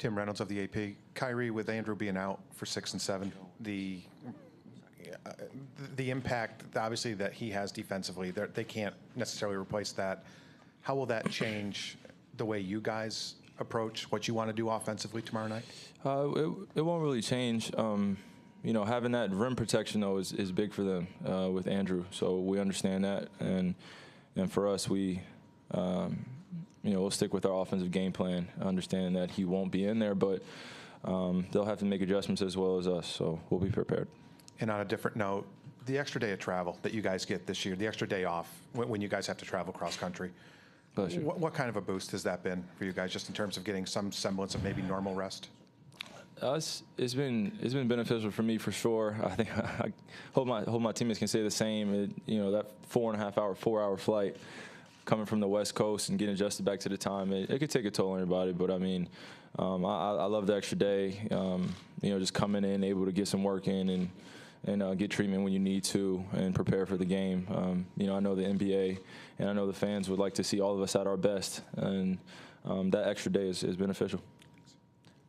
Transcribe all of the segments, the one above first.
Tim Reynolds of the AP. Kyrie, with Andrew being out for 6 and 7, the impact, obviously, that he has defensively, they can't necessarily replace that. How will that change the way you guys approach what you want to do offensively tomorrow night? It won't really change. Having that rim protection, though, is big for them with Andrew. So we understand that. And for us, we'll stick with our offensive game plan, understanding that he won't be in there, but they'll have to make adjustments as well as us. So we'll be prepared. And on a different note, the extra day of travel that you guys get this year, the extra day off when you guys have to travel cross country, what kind of a boost has that been for you guys, just in terms of getting some semblance of maybe normal rest? It's been beneficial for me for sure. I think I hope my teammates can say the same. That 4.5-hour flight coming from the West Coast and getting adjusted back to the time, it could take a toll on everybody. But I mean, I love the extra day. Just coming in, able to get some work in and get treatment when you need to and prepare for the game. I know the NBA and I know the fans would like to see all of us at our best, and that extra day is beneficial.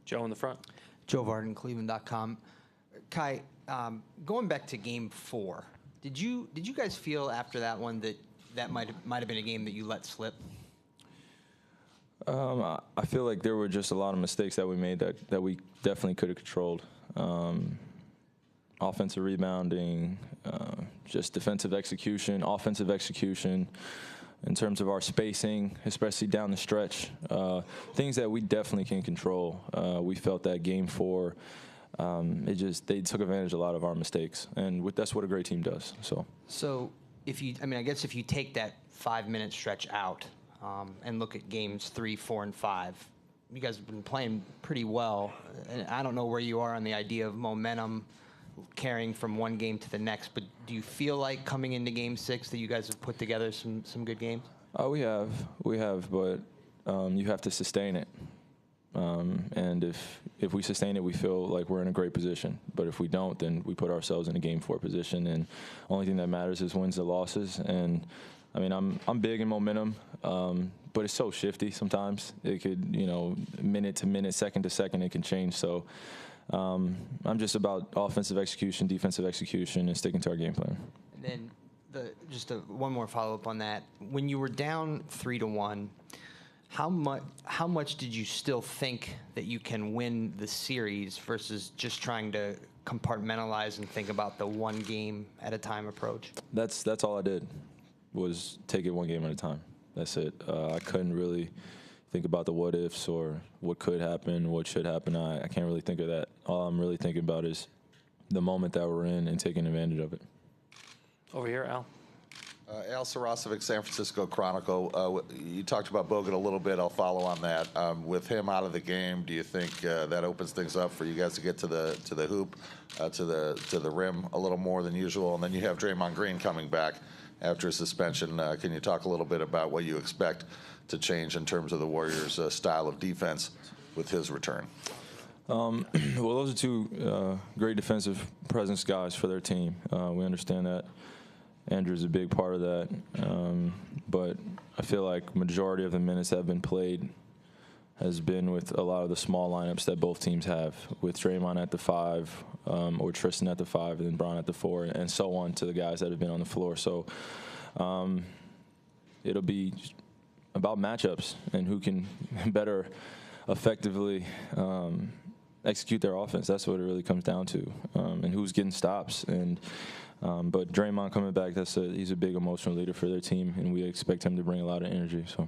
Joe in the front. Joe Varden, Cleveland.com. Kai, going back to Game 4, did you guys feel after that one that might have been a game that you let slip? I feel like there were just a lot of mistakes that we made that we definitely could have controlled. Offensive rebounding, just defensive execution, offensive execution. In terms of our spacing, especially down the stretch, things that we definitely can control. We felt that Game 4, they took advantage of a lot of our mistakes, and that's what a great team does. So I guess if you take that 5-minute stretch out and look at games 3, 4, and 5, you guys have been playing pretty well. And I don't know where you are on the idea of momentum carrying from one game to the next, but do you feel like coming into Game 6 that you guys have put together some good games? We have, but you have to sustain it. And if we sustain it, we feel like we're in a great position. But if we don't, then we put ourselves in a Game 4 position. And only thing that matters is wins and losses. And I mean, I'm big in momentum, but it's so shifty sometimes. It could, minute to minute, second to second, it can change. So I'm just about offensive execution, defensive execution, and sticking to our game plan. And then one more follow-up on that. When you were down 3-1, how much did you still think that you can win the series versus just trying to compartmentalize and think about the one game at a time approach? That's all I did, was take it one game at a time. That's it. I couldn't really think about the what ifs or what could happen, what should happen. I can't really think of that. All I'm really thinking about is the moment that we're in and taking advantage of it. Over here, Al. Al Sarasovic, San Francisco Chronicle. You talked about Bogut a little bit. I'll follow on that. With him out of the game, do you think that opens things up for you guys to get to the hoop, to the rim a little more than usual? And then you have Draymond Green coming back after his suspension. Can you talk a little bit about what you expect to change in terms of the Warriors' style of defense with his return? Well, those are two great defensive presence guys for their team. We understand that. Andrew's a big part of that. But I feel like majority of the minutes that have been played has been with a lot of the small lineups that both teams have, with Draymond at the 5, or Tristan at the 5, and then Bron at the 4, and so on to the guys that have been on the floor. So it'll be about matchups and who can better effectively execute their offense. That's what it really comes down to, and who's getting stops. But Draymond coming back, he's a big emotional leader for their team, and we expect him to bring a lot of energy. So.